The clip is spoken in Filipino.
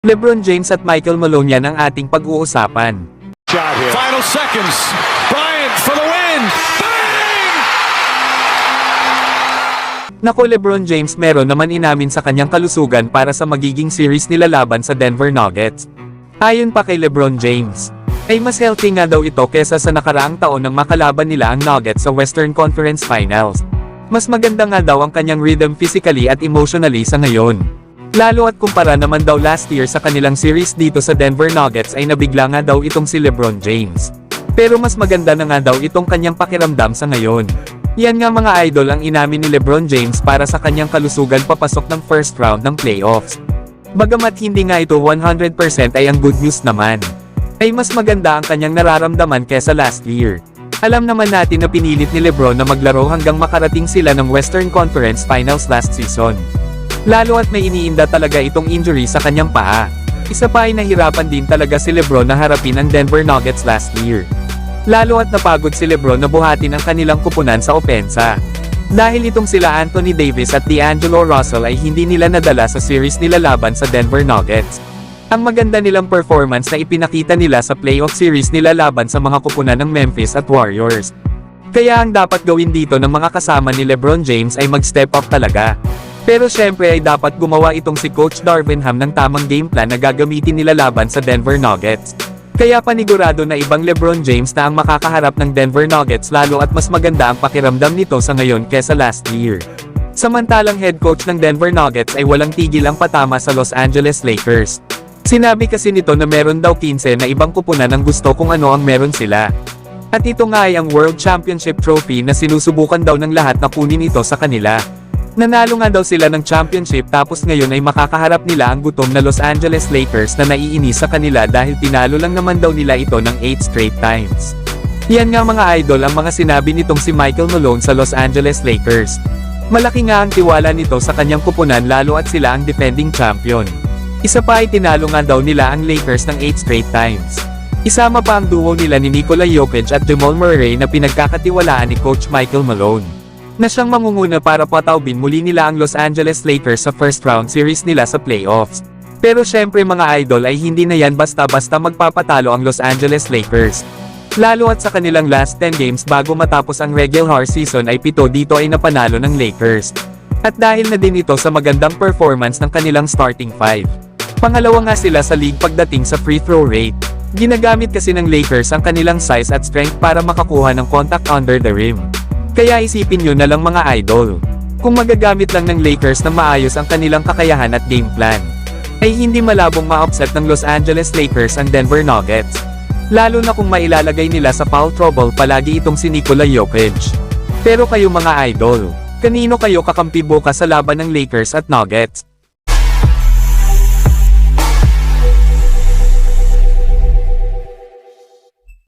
LeBron James at Michael Malone yan ang ating pag-uusapan. Final seconds. Bryant for the win. Bang! Nako, LeBron James meron naman inamin sa kanyang kalusugan para sa magiging series nila laban sa Denver Nuggets. Ayon pa kay LeBron James, ay mas healthy nga daw ito kesa sa nakaraang taon nang makalaban nila ang Nuggets sa Western Conference Finals. Mas maganda nga daw ang kanyang rhythm physically at emotionally sa ngayon. Lalo at kumpara naman daw last year sa kanilang series dito sa Denver Nuggets ay nabigla nga daw itong si LeBron James. Pero mas maganda na nga daw itong kanyang pakiramdam sa ngayon. Yan nga mga idol ang inamin ni LeBron James para sa kanyang kalusugan papasok ng first round ng playoffs. Bagamat hindi nga ito 100% ay ang good news naman, ay mas maganda ang kanyang nararamdaman kesa last year. Alam naman natin na pinilit ni LeBron na maglaro hanggang makarating sila ng Western Conference Finals last season. Lalo at may iniinda talaga itong injury sa kanyang paa. Isa pa ay nahirapan din talaga si LeBron na harapin ang Denver Nuggets last year. Lalo at napagod si LeBron na buhatin ang kanilang kupunan sa opensa. Dahil itong sila Anthony Davis at D'Angelo Russell ay hindi nila nadala sa series nila laban sa Denver Nuggets. Ang maganda nilang performance na ipinakita nila sa playoff series nila laban sa mga kupunan ng Memphis at Warriors. Kaya ang dapat gawin dito ng mga kasama ni LeBron James ay mag-step up talaga. Pero syempre ay dapat gumawa itong si Coach Darvin Ham ng tamang game plan na gagamitin nila laban sa Denver Nuggets. Kaya panigurado na ibang LeBron James na ang makakaharap ng Denver Nuggets lalo at mas maganda ang pakiramdam nito sa ngayon kesa last year. Samantalang head coach ng Denver Nuggets ay walang tigil ang patama sa Los Angeles Lakers. Sinabi kasi nito na meron daw 15 na ibang kupunan ang gusto kung ano ang meron sila. At ito nga ay ang World Championship Trophy na sinusubukan daw ng lahat na kunin ito sa kanila. Nanalo nga daw sila ng championship tapos ngayon ay makakaharap nila ang gutom na Los Angeles Lakers na naiinis sa kanila dahil tinalo lang naman daw nila ito ng 8 straight times. Yan nga mga idol ang mga sinabi nitong si Michael Malone sa Los Angeles Lakers. Malaki nga ang tiwala nito sa kanyang kupunan lalo at sila ang defending champion. Isa pa ay tinalo nga daw nila ang Lakers ng 8 straight times. Isama pa ang duo nila ni Nikola Jokic at Jamal Murray na pinagkakatiwalaan ni Coach Michael Malone, na siyang mangunguna para pataubin muli nila ang Los Angeles Lakers sa first round series nila sa playoffs. Pero syempre mga idol ay hindi na yan basta-basta magpapatalo ang Los Angeles Lakers. Lalo at sa kanilang last 10 games bago matapos ang regular season ay 7 dito ay napanalo ng Lakers. At dahil na din ito sa magandang performance ng kanilang starting 5. Pangalawa nga sila sa league pagdating sa free throw rate. Ginagamit kasi ng Lakers ang kanilang size at strength para makakuha ng contact under the rim. Kaya isipin nyo na lang mga idol, kung magagamit lang ng Lakers na maayos ang kanilang kakayahan at game plan, ay hindi malabong ma-upset ng Los Angeles Lakers ang Denver Nuggets. Lalo na kung mailalagay nila sa foul trouble palagi itong si Nikola Jokic. Pero kayo mga idol, kanino kayo kakampi bukas sa laban ng Lakers at Nuggets?